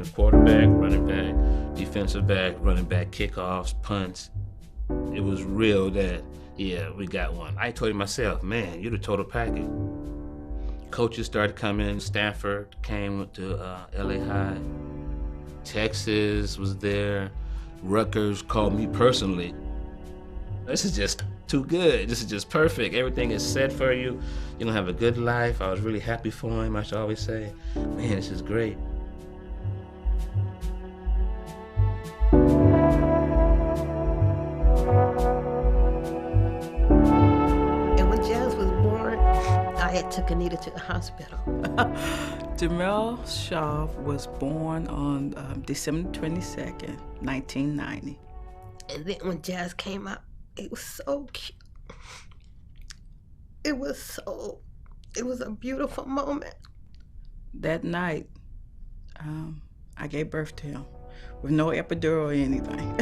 quarterback, running back, defensive back, running back, kickoffs, punts. It was real that, yeah, we got one. I told him myself, man, you're the total package. Coaches started coming. Stanford came to LA High. Texas was there. Rutgers called me personally. This is just too good. This is just perfect. Everything is set for you. You're gonna have a good life. I was really happy for him. I should always say, man, this is great. And when Jazz was born, I had took Anita to the hospital. Jamiel Shaw was born on December 22nd, 1990. And then when Jazz came out, it was so cute. It was a beautiful moment. That night, I gave birth to him with no epidural or anything.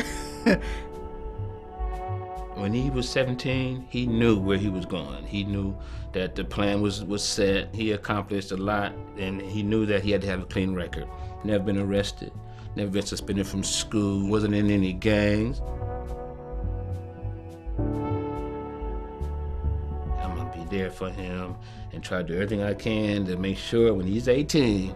When he was 17, he knew where he was going. He knew that the plan was set. He accomplished a lot, and he knew that he had to have a clean record. Never been arrested, never been suspended from school, wasn't in any gangs. I'm gonna be there for him and try to do everything I can to make sure when he's 18,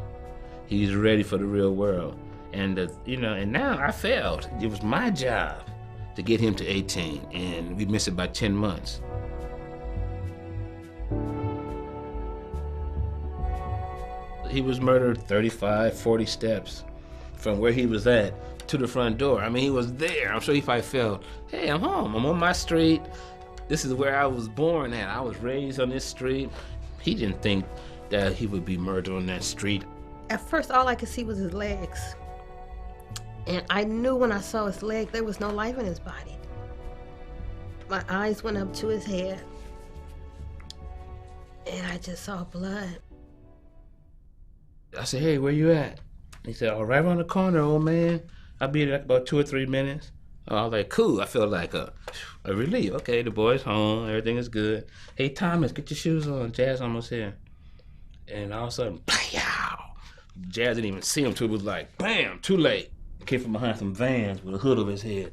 he's ready for the real world. And and now I failed. It was my job to get him to 18, and we missed it by 10 months. He was murdered 35, 40 steps from where he was at to the front door. I mean, he was there. I'm sure he probably felt, hey, I'm home. I'm on my street. This is where I was born at. I was raised on this street. He didn't think that he would be murdered on that street. At first, all I could see was his legs. And I knew when I saw his leg, there was no life in his body. My eyes went up to his head, and I just saw blood. I said, hey, where you at? He said, oh, right around the corner, old man. I'll be there in about 2 or 3 minutes. I was like, cool. I felt like a relief. Okay, the boy's home. Everything is good. Hey, Thomas, get your shoes on. Jazz almost here. And all of a sudden, pow! Jazz didn't even see him till it was like, bam, too late. Came from behind some vans with a hood over his head.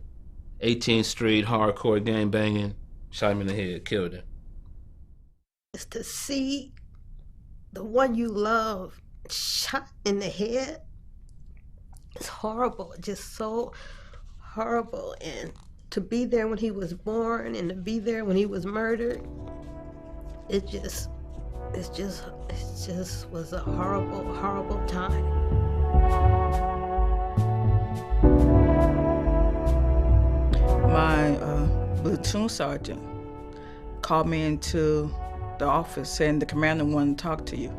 18th Street, hardcore gang banging, shot him in the head, killed him. It's to see the one you love shot in the head. It's horrible, just so horrible. And to be there when he was born and to be there when he was murdered, it just was a horrible, horrible time. My platoon sergeant called me into the office saying the commander wanted to talk to you.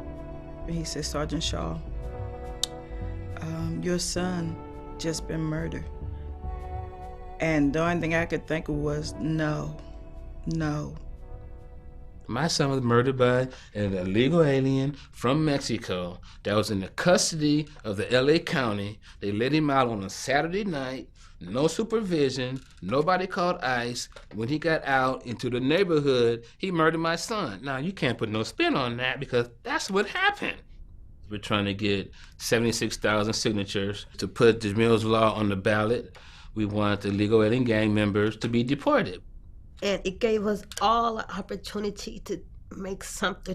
And he said, Sergeant Shaw, your son just been murdered. And the only thing I could think of was no. My son was murdered by an illegal alien from Mexico that was in the custody of the LA County. They let him out on a Saturday night. No supervision, nobody called ICE. When he got out into the neighborhood, he murdered my son. Now, you can't put no spin on that because that's what happened. We're trying to get 76,000 signatures to put Jamiel's law on the ballot. We want the illegal alien gang members to be deported. And it gave us all an opportunity to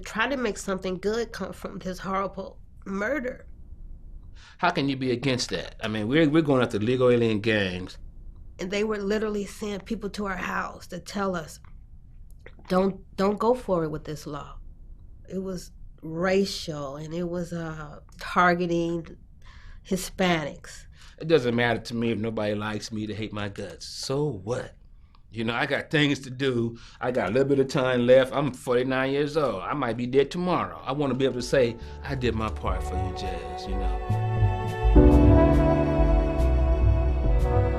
try to make something good come from this horrible murder. How can you be against that? I mean, we're going after illegal alien gangs. And they were literally sending people to our house to tell us, don't go forward with this law. It was racial and it was targeting Hispanics. It doesn't matter to me if nobody likes me to hate my guts. So what? I got things to do. I got a little bit of time left. I'm 49 years old. I might be dead tomorrow. I want to be able to say, I did my part for you, Jazz,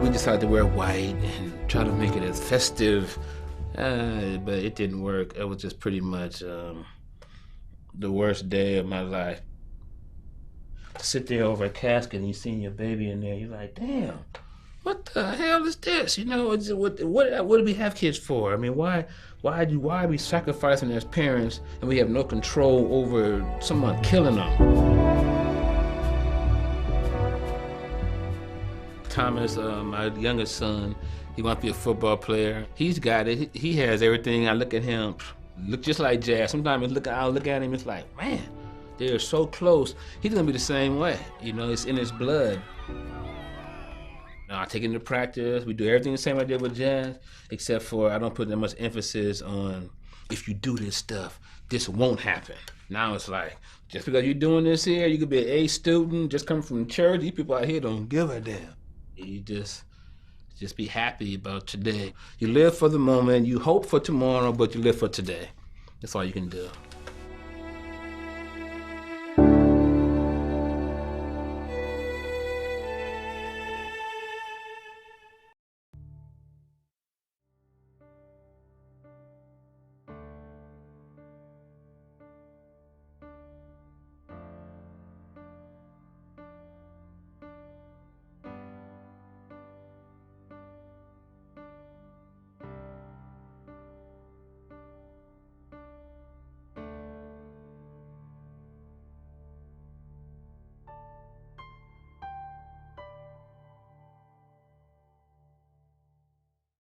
We decided to wear white and try to make it as festive, but it didn't work. It was just pretty much the worst day of my life. To sit there over a casket and you seeing your baby in there, you're like, damn. What the hell is this? What do we have kids for? I mean, why are we sacrificing as parents and we have no control over someone killing them? Thomas, my youngest son, he wants to be a football player. He's got it. He has everything. I look at him, look just like Jazz. Sometimes I look at him, it's like, man, they're so close. He's gonna be the same way. You know, it's in his blood. Now, I take him to practice. We do everything the same I did with Jazz, except for I don't put that much emphasis on if you do this stuff, this won't happen. Now it's like, just because you're doing this here, you could be an A student, just come from church. These people out here don't give a damn. You just be happy about today. You live for the moment, you hope for tomorrow, but you live for today. That's all you can do.